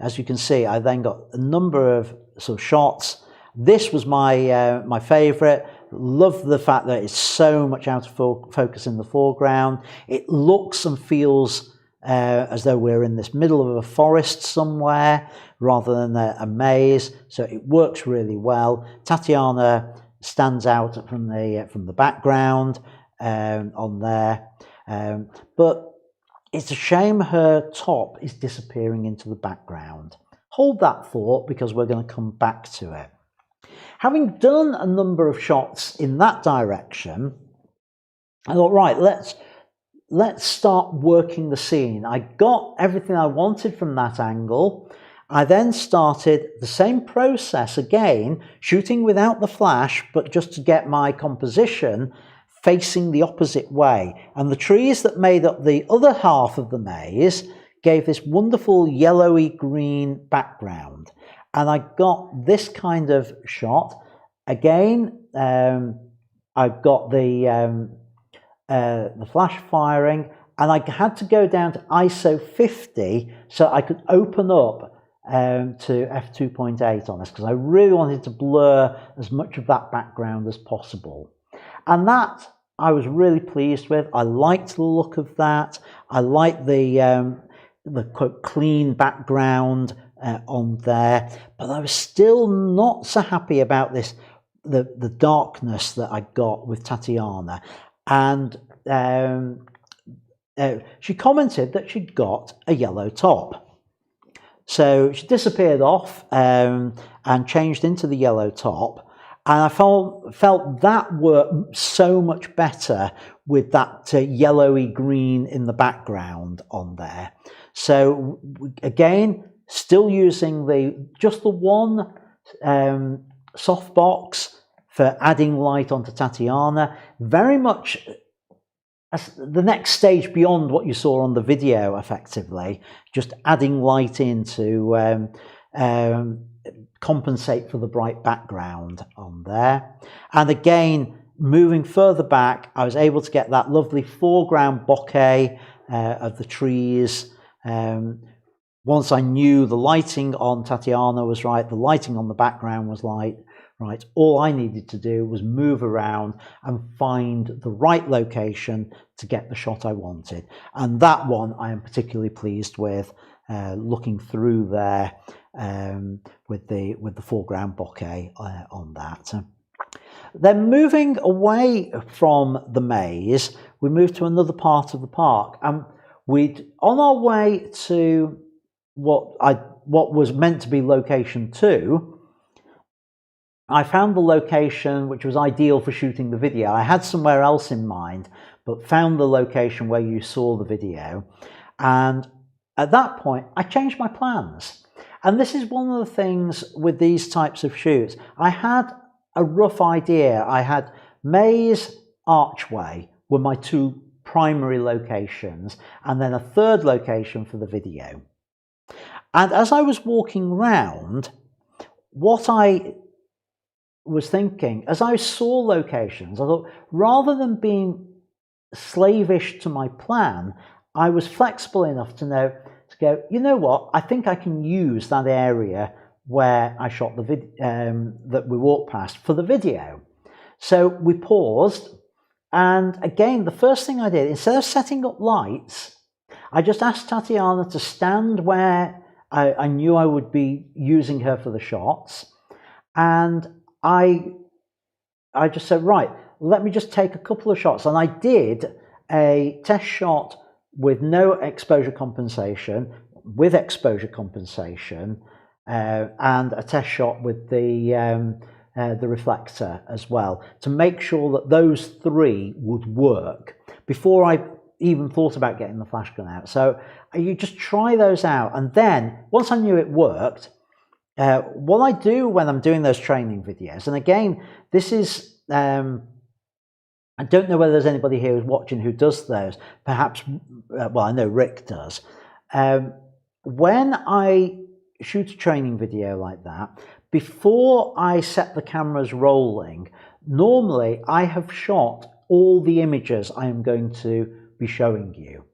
as you can see, I then got a number of sort of shots. This was my favourite. Love the fact that it's so much out of focus in the foreground. It looks and feels as though we're in this middle of a forest somewhere rather than a maze. So it works really well. Tatiana stands out from the background on there, but it's a shame her top is disappearing into the background. hold that thought because we're going to come back to it. Having done a number of shots in that direction, I thought, right, let's start working the scene. I got everything I wanted from that angle. I then started the same process again, shooting without the flash, but just to get my composition facing the opposite way. And the trees that made up the other half of the maze gave this wonderful yellowy green background. And I got this kind of shot. Again, I've got the flash firing, and I had to go down to ISO 50 so I could open up to f2.8 on this, because I really wanted to blur as much of that background as possible. And that I was really pleased with. I liked the look of that. I liked the quote clean background on there, but I was still not so happy about this, the darkness that I got with Tatiana. And she commented that she'd got a yellow top. So she disappeared off and changed into the yellow top. And I felt that worked so much better with that yellowy green in the background on there. So again, still using just the one softbox for adding light onto Tatiana, very much as the next stage beyond what you saw on the video, effectively, just adding light in to compensate for the bright background on there. And again, moving further back, I was able to get that lovely foreground bokeh of the trees. Once I knew the lighting on Tatiana was right, the lighting on the background was right, all I needed to do was move around and find the right location to get the shot I wanted. And that one I am particularly pleased with, looking through there with the foreground bokeh on that. Then moving away from the maze, we moved to another part of the park, and on our way to what was meant to be location 2, I found the location which was ideal for shooting the video. I had somewhere else in mind, but found the location where you saw the video. And at that point, I changed my plans. And this is one of the things with these types of shoots. I had a rough idea. I had maze, archway were my 2 primary locations, and then a third location for the video. And as I was walking round, what I was thinking, as I saw locations, I thought, rather than being slavish to my plan, I was flexible enough to go, you know what, I think I can use that area where I shot the video that we walked past for the video. So we paused, and again, the first thing I did, instead of setting up lights, I just asked Tatiana to stand where I knew I would be using her for the shots, and I just said, right, let me just take a couple of shots. And I did a test shot with no exposure compensation, with exposure compensation, and a test shot with the reflector as well, to make sure that those 3 would work before I even thought about getting the flash gun out. So you just try those out, and then once I knew it worked, what I do when I'm doing those training videos, and again, this is, I don't know whether there's anybody here who's watching who does those, perhaps, well, I know Rick does. When I shoot a training video like that, before I set the cameras rolling, normally I have shot all the images I am going to be showing you.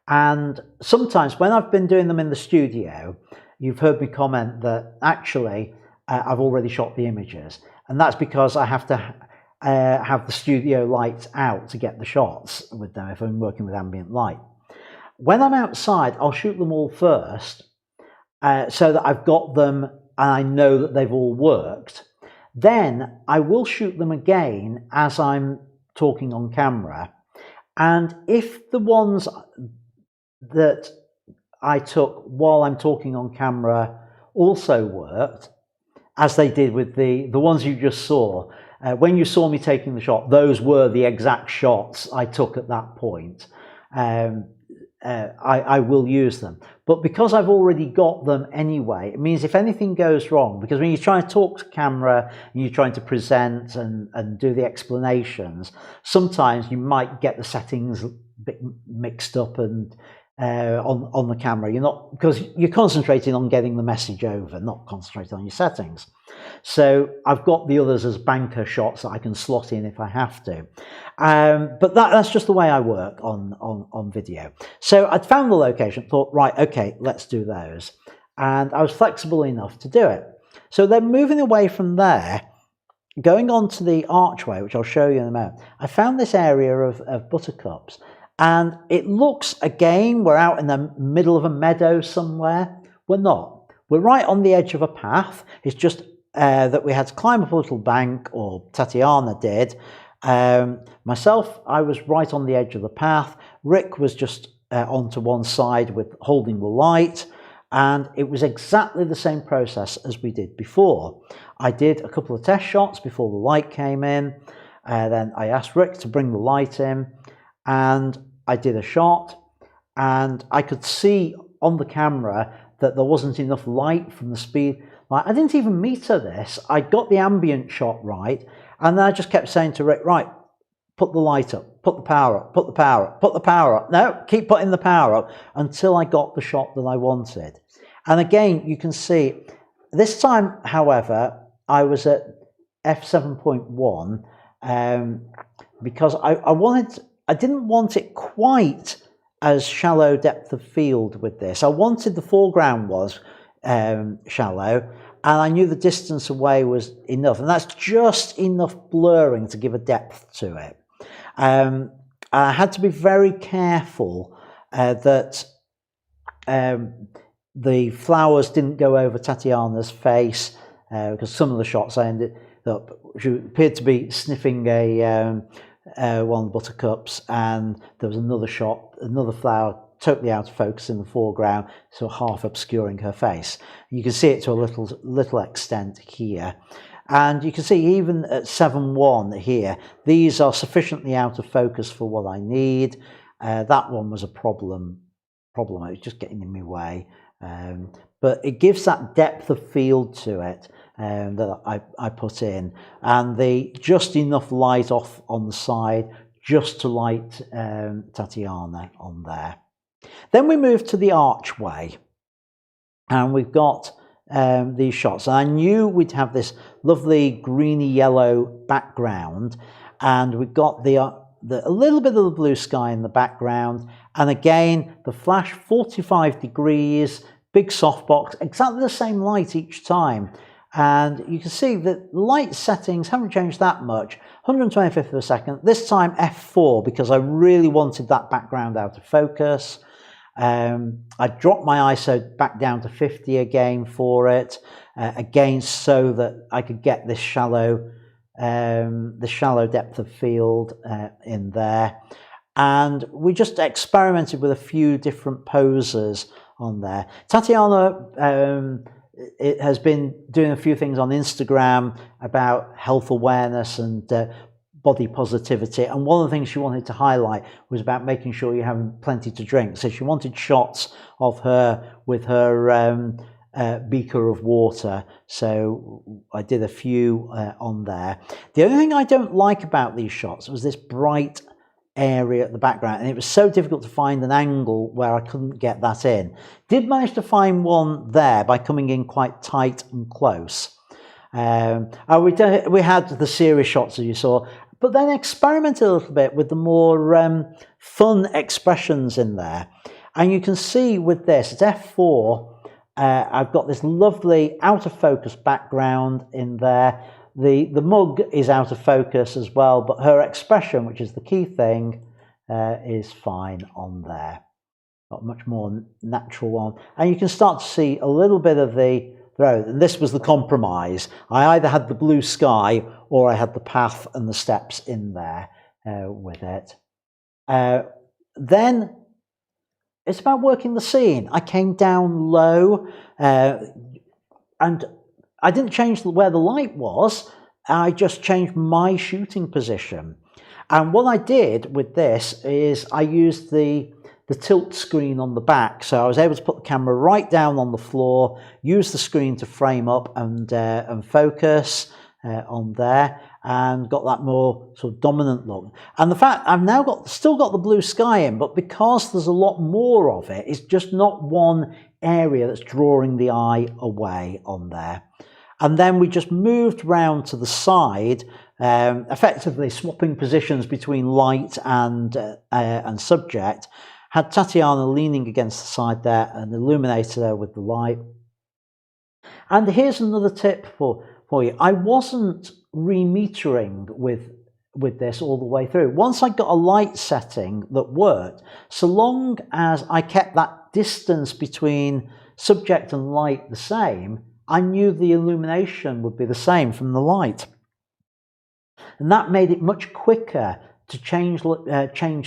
And sometimes when I've been doing them in the studio, you've heard me comment that actually I've already shot the images, and that's because I have to have the studio lights out to get the shots with them if I'm working with ambient light. When I'm outside, I'll shoot them all first so that I've got them and I know that they've all worked. Then I will shoot them again as I'm talking on camera, and if the ones that I took while I'm talking on camera also worked, as they did with the ones you just saw. When you saw me taking the shot, those were the exact shots I took at that point. I will use them. But because I've already got them anyway, it means if anything goes wrong, because when you try to talk to camera and you're trying to present and do the explanations, sometimes you might get the settings a bit mixed up and on the camera. You're not, because you're concentrating on getting the message over, not concentrating on your settings. So I've got the others as banker shots that I can slot in if I have to. But that's just the way I work on video. So I'd found the location, thought, right, okay, let's do those. And I was flexible enough to do it. So then moving away from there, going on to the archway, which I'll show you in a moment, I found this area of buttercups. And it looks, again, we're out in the middle of a meadow somewhere. We're not. We're right on the edge of a path. It's just that we had to climb up a little bank, or Tatiana did. Myself, I was right on the edge of the path. Rick was just onto one side with holding the light. And it was exactly the same process as we did before. I did a couple of test shots before the light came in. Then I asked Rick to bring the light in. And I did a shot, and I could see on the camera that there wasn't enough light from the speed. Like, I didn't even meter this. I got the ambient shot right, and then I just kept saying to Rick, right, put the light up, put the power up, put the power up, put the power up. No, keep putting the power up until I got the shot that I wanted. And again, you can see, this time, however, I was at f7.1 because I didn't want it quite as shallow depth of field with this. I wanted the foreground was shallow, and I knew the distance away was enough, and that's just enough blurring to give a depth to it. I had to be very careful that the flowers didn't go over Tatiana's face, because some of the shots I ended up, she appeared to be sniffing one of the buttercups, and there was another shot, another flower totally out of focus in the foreground, so half obscuring her face. You can see it to a little extent here, and you can see even at 7.1 here, these are sufficiently out of focus for what I need. That one was a problem. It was just getting in my way, but it gives that depth of field to it that I put in, and the just enough light off on the side just to light Tatiana on there. Then we move to the archway, and we've got these shots. And I knew we'd have this lovely greeny yellow background, and we've got a little bit of the blue sky in the background, and again the flash 45 degrees, big softbox, exactly the same light each time. And you can see that light settings haven't changed that much. 125th of a second, this time f4, because I really wanted that background out of focus. I dropped my ISO back down to 50 again for it, again so that I could get this shallow depth of field in there. And we just experimented with a few different poses on there. Tatiana it has been doing a few things on Instagram about health awareness and body positivity, and one of the things she wanted to highlight was about making sure you're having plenty to drink. So she wanted shots of her with her beaker of water, so I did a few on there. The only thing I don't like about these shots was this bright area at the background, and it was so difficult to find an angle where I couldn't get that in. Did manage to find one there by coming in quite tight and close. We had the series shots as you saw, but then experimented a little bit with the more fun expressions in there. And you can see with this, at f4, I've got this lovely out of focus background in there. The mug is out of focus as well, but her expression, which is the key thing, is fine on there. Got much more natural one. And you can start to see a little bit of the road, and this was the compromise. I either had the blue sky or I had the path and the steps in there with it. Then it's about working the scene. I came down low, and I didn't change where the light was, I just changed my shooting position. And what I did with this is I used the tilt screen on the back, so I was able to put the camera right down on the floor, use the screen to frame up and focus on there, and got that more sort of dominant look. And the fact I've now still got the blue sky in, but because there's a lot more of it, it's just not one area that's drawing the eye away on there. And then we just moved round to the side, effectively swapping positions between light and subject. Had Tatiana leaning against the side there and illuminated her with the light. And here's another tip for you. I wasn't remetering with this all the way through. Once I got a light setting that worked, so long as I kept that distance between subject and light the same, I knew the illumination would be the same from the light. And that made it much quicker to change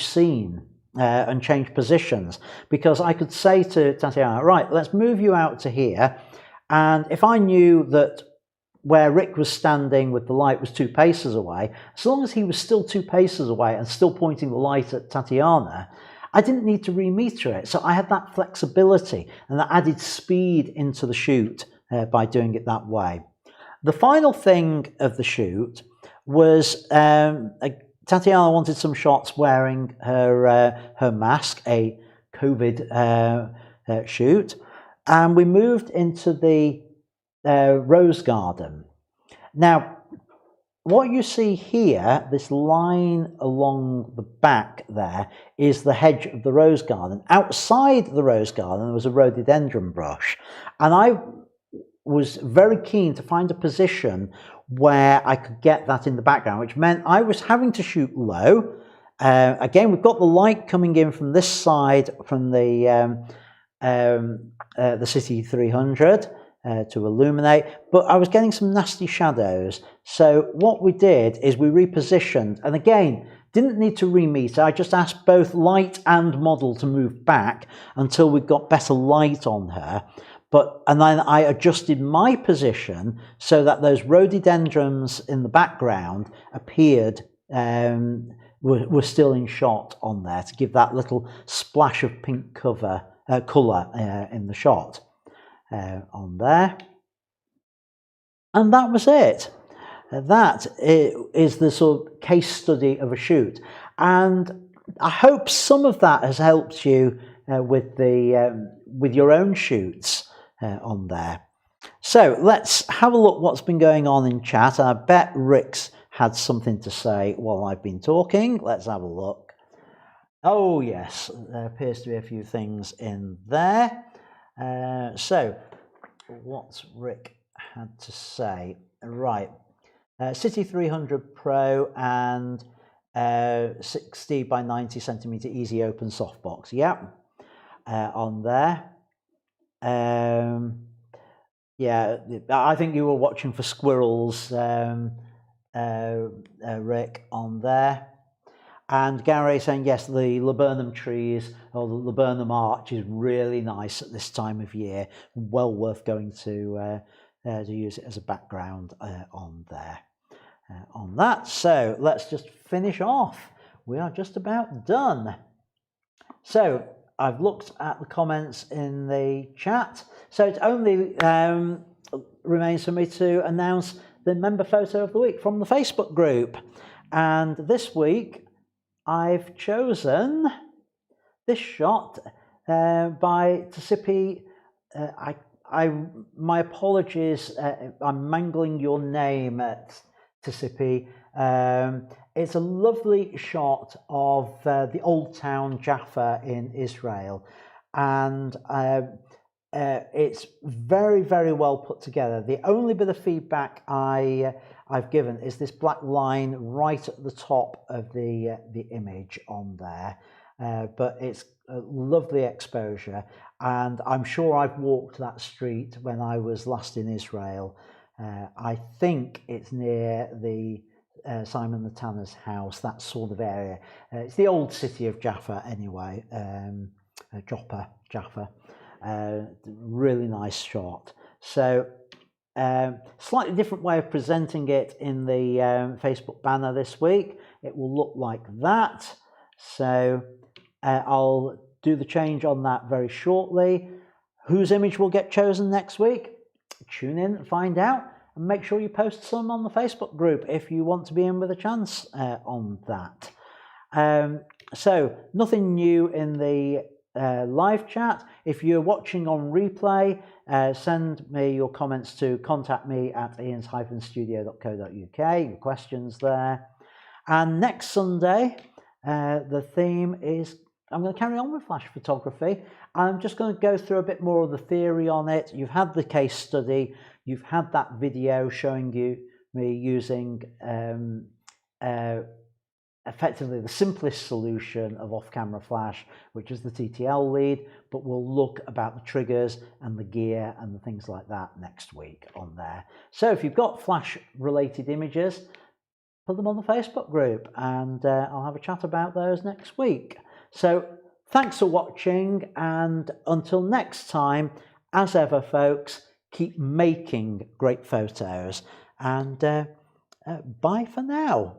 scene and change positions, because I could say to Tatiana, right, let's move you out to here. And if I knew that where Rick was standing with the light was 2 paces away, as long as he was still 2 paces away and still pointing the light at Tatiana, I didn't need to remeter it. So I had that flexibility and that added speed into the shoot by doing it that way. The final thing of the shoot was Tatiana wanted some shots wearing her mask, a COVID shoot, and we moved into the rose garden. Now, what you see here, this line along the back there, is the hedge of the rose garden. Outside the rose garden, there was a rhododendron brush, and I was very keen to find a position where I could get that in the background, which meant I was having to shoot low. Again, we've got the light coming in from this side from the City 300 to illuminate, but I was getting some nasty shadows. So what we did is we repositioned, and again, didn't need to remeter. I just asked both light and model to move back until we got better light on her. And then I adjusted my position so that those rhododendrons in the background appeared, were still in shot on there to give that little splash of pink colour in the shot on there. And that was it. That is the sort of case study of a shoot. And I hope some of that has helped you with your own shoots on there. So let's have a look what's been going on in chat. I bet Rick's had something to say while I've been talking. Let's have a look. Oh yes, there appears to be a few things in there. So what's Rick had to say? Right, City 300 Pro and 60 by 90 centimeter easy open softbox. Yeah, on there. Yeah, I think you were watching for squirrels, Rick, on there. And Gary saying, yes, the laburnum trees or the laburnum arch is really nice at this time of year. Well worth going to use it as a background on there. On that, so let's just finish off. We are just about done. So I've looked at the comments in the chat, so it only remains for me to announce the member photo of the week from the Facebook group. And this week I've chosen this shot by Tasipi. My apologies, I'm mangling your name, Tasipi. It's a lovely shot of the old town Jaffa in Israel, and it's very, very well put together. The only bit of feedback I've given is this black line right at the top of the image on there, but it's a lovely exposure, and I'm sure I've walked that street when I was last in Israel. I think it's near the Simon the Tanner's house, that sort of area. It's the old city of Jaffa anyway, Jaffa. Really nice shot. So slightly different way of presenting it in the Facebook banner this week. It will look like that. So I'll do the change on that very shortly. Whose image will get chosen next week? Tune in and find out, and make sure you post some on the Facebook group if you want to be in with a chance on that. So nothing new in the live chat. If you're watching on replay, send me your comments to contact@ians-studio.co.uk, your questions there. And next Sunday, the theme is, I'm going to carry on with flash photography. I'm just going to go through a bit more of the theory on it. You've had the case study, you've had that video showing me using effectively the simplest solution of off-camera flash, which is the TTL lead, but we'll look about the triggers and the gear and the things like that next week on there. So if you've got flash related images, put them on the Facebook group, and I'll have a chat about those next week. So thanks for watching, and until next time, as ever folks, keep making great photos, and bye for now.